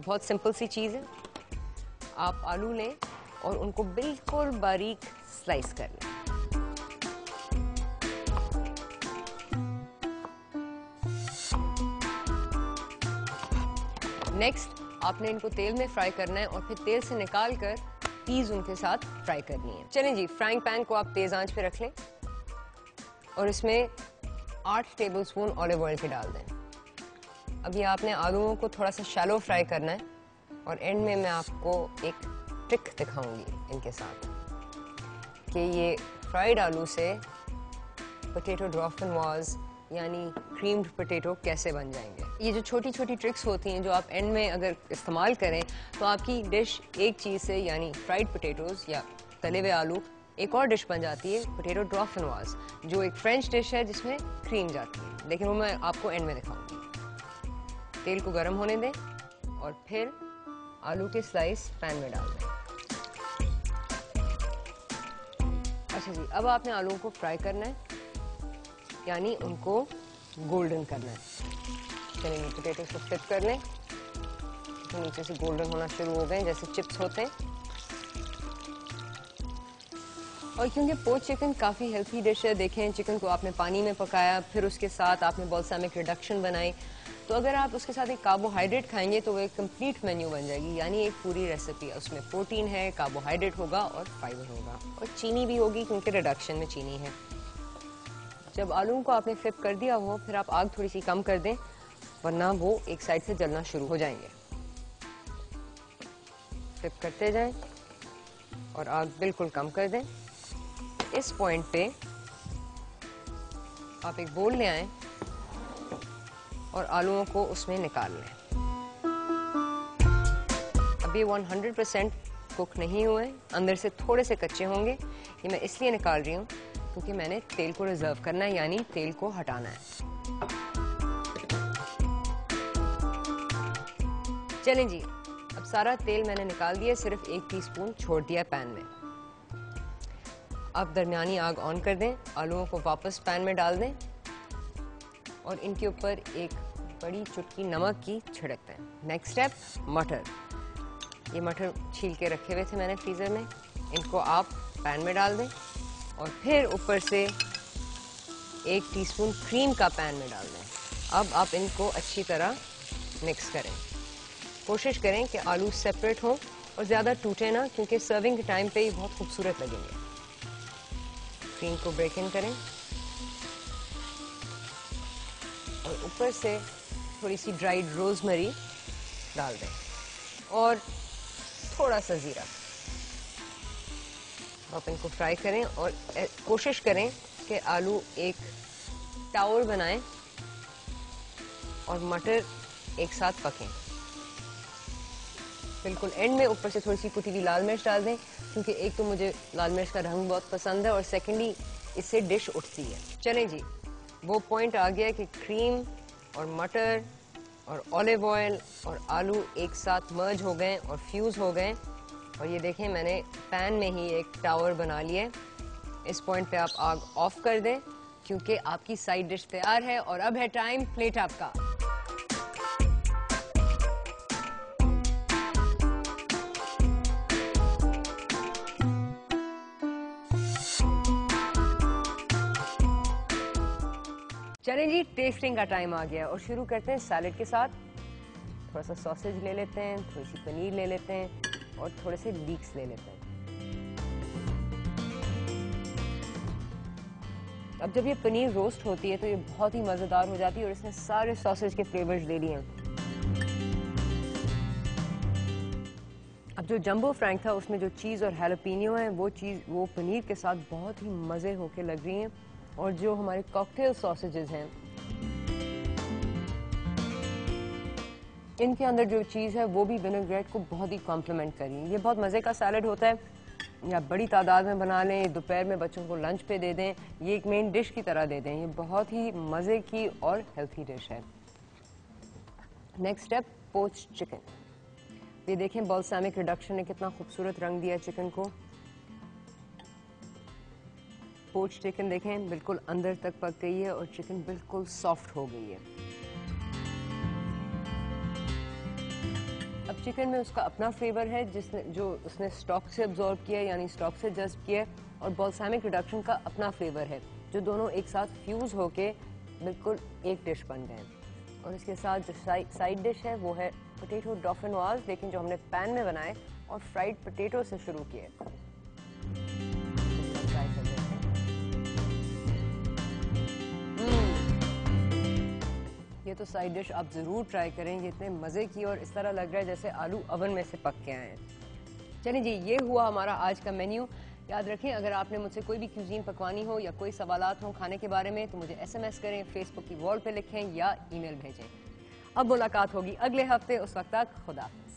बहुत सिंपल सी चीज़ है। आप आलू लें और उनको बिल्कुल बारीक स्लाइस कर लें। नेक्स्ट आपने इनको तेल में फ्राई करना है और फिर तेल से निकाल कर पीस उनके साथ फ्राई करनी है। चलें जी, फ्राइंग पैन को आप तेज आंच पे रख लें और इसमें 8 टेबलस्पून ऑलिव ऑयल के डाल दें। अभी आपने आलूओं को थोड़ा सा शैलो फ्राई करना है और एंड में मैं आपको एक ट्रिक दिखाऊंगी इनके साथ कि ये फ्राइड आलू से पोटैटो ड्रॉफिनवाज यानी क्रीम्ड पोटैटो कैसे बन जाएंगे। ये जो छोटी छोटी ट्रिक्स होती हैं जो आप एंड में अगर इस्तेमाल करें तो आपकी डिश एक चीज़ से यानी फ्राइड पोटैटोज या तले हुए आलू एक और डिश बन जाती है, पोटैटो ड्रॉफिनवाज, जो एक फ्रेंच डिश है जिसमें क्रीम जाती है, लेकिन वो मैं आपको एंड में दिखाऊंगी। तेल को गर्म होने दें और फिर आलू के स्लाइस पैन में डाल दें। अच्छा जी, अब आपने आलूओं को फ्राई करना है यानी उनको गोल्डन करना है। चलिए पोटैटो को फ्लिप कर लें तो नीचे से गोल्डन होना शुरू हो गए जैसे चिप्स होते हैं। और क्योंकि पोच चिकन काफ़ी हेल्थी डिश है, देखें चिकन को आपने पानी में पकाया, फिर उसके साथ आपने बाल्सामिक रिडक्शन बनाई, तो अगर आप उसके साथ एक कार्बोहाइड्रेट खाएंगे तो वो एक कंप्लीट मेन्यू बन जाएगी, यानी एक पूरी रेसिपी है। उसमें प्रोटीन है, कार्बोहाइड्रेट होगा और फाइबर होगा और चीनी भी होगी क्योंकि रिडक्शन में चीनी है। जब आलू को आपने फ्लिप कर दिया हो फिर आप आग थोड़ी सी कम कर दें वरना वो एक साइड से जलना शुरू हो जाएंगे। फ्लिप करते जाएं और आग बिल्कुल कम कर दें। इस पॉइंट पे आप एक बोल ले आएं और आलूओं को उसमें निकाल लें। अभी 100% कुक नहीं हुए, अंदर से थोड़े से कच्चे होंगे। ये मैं इसलिए निकाल रही हूँ क्योंकि मैंने तेल को रिजर्व करना है यानी तेल को हटाना है। चलें जी, अब सारा तेल मैंने निकाल दिया, सिर्फ 1 टीस्पून छोड़ दिया पैन में। अब दरमियानी आग ऑन कर दें, आलूओं को वापस पैन में डाल दें और इनके ऊपर एक बड़ी चुटकी नमक की छिड़क दें। नेक्स्ट स्टेप, मटर। ये मटर छील के रखे हुए थे मैंने फ्रीज़र में, इनको आप पैन में डाल दें और फिर ऊपर से 1 टीस्पून क्रीम का पैन में डाल दें। अब आप इनको अच्छी तरह मिक्स करें। कोशिश करें कि आलू सेपरेट हों और ज़्यादा टूटे ना, क्योंकि सर्विंग के टाइम पे ये बहुत खूबसूरत लगेंगे। क्रीम को ब्रेक इन करें और ऊपर से थोड़ी सी ड्राइड रोजमेरी डाल दें और थोड़ा सा ज़ीरा। आप इनको फ्राई करें और कोशिश करें कि आलू एक टावर बनाएं और मटर एक साथ पकें। बिल्कुल एंड में ऊपर से थोड़ी सी कुटी हुई लाल मिर्च डाल दें, क्योंकि एक तो मुझे लाल मिर्च का रंग बहुत पसंद है और सेकेंडली इससे डिश उठती है। चलें जी, वो पॉइंट आ गया कि क्रीम और मटर और ऑलिव ऑयल और आलू एक साथ मर्ज हो गए और फ्यूज़ हो गए और ये देखें मैंने पैन में ही एक टावर बना लिया। इस पॉइंट पे आप आग ऑफ कर दें क्योंकि आपकी साइड डिश तैयार है और अब है टाइम प्लेट अप का। चलें जी, टेस्टिंग का टाइम आ गया और शुरू करते हैं सैलेड के साथ। थोड़ा सा सॉसेज ले लेते हैं, थोड़ी सी पनीर ले लेते हैं और थोड़े से लीक्स ले लेते हैं। अब जब ये पनीर रोस्ट होती है तो ये बहुत ही मज़ेदार हो जाती है और इसने सारे सॉसेज के फ्लेवर्स ले लिए हैं। अब जो जंबो फ्रैंक था उसमें जो चीज़ और हैलोपिनियो है वो पनीर के साथ बहुत ही मज़े होके लग रही हैं। और जो हमारे कॉकटेल सॉसेजेस हैं इनके अंदर जो चीज़ है वो भी विनेग्रेट को बहुत ही कॉम्प्लीमेंट कर रही है। ये बहुत मज़े का सैलड होता है, या बड़ी तादाद में बना लें, दोपहर में बच्चों को लंच पे दे दें, ये एक मेन डिश की तरह दे दें। ये बहुत ही मज़े की और हेल्थी डिश है। Next step, poached chicken. ये देखें बाल्सामिक रिडक्शन ने कितना खूबसूरत रंग दिया चिकन को। पोच्ड चिकन देखें बिल्कुल अंदर तक पक गई है और चिकन बिल्कुल सॉफ्ट हो गई है। अब चिकन में उसका अपना फ्लेवर है जिसने जो उसने स्टॉक से अब्जॉर्ब किया है, यानी स्टॉक से जज्ब किया है, और बॉल्सामिक रिडक्शन का अपना फ्लेवर है जो दोनों एक साथ फ्यूज होके बिल्कुल एक डिश बन गए हैं। और इसके साथ जो साइड डिश है वो है पोटैटो डॉफिनोज, लेकिन जो हमने पैन में बनाए और फ्राइड पोटैटो से शुरू किए। ट्राई कर लेते हैं। ये तो साइड डिश आप ज़रूर ट्राई करें, ये इतने मज़े की और इस तरह लग रहा है जैसे आलू ओवन में से पक के आए हैं। चलिए जी, ये हुआ हमारा आज का मेन्यू। याद रखें, अगर आपने मुझसे कोई भी क्यूजीन पकवानी हो या कोई सवालात हो खाने के बारे में तो मुझे SMS करें, फेसबुक की वॉल पे लिखें या ईमेल भेजें। अब मुलाकात होगी अगले हफ्ते, उस वक्त तक खुदा हाफिज़।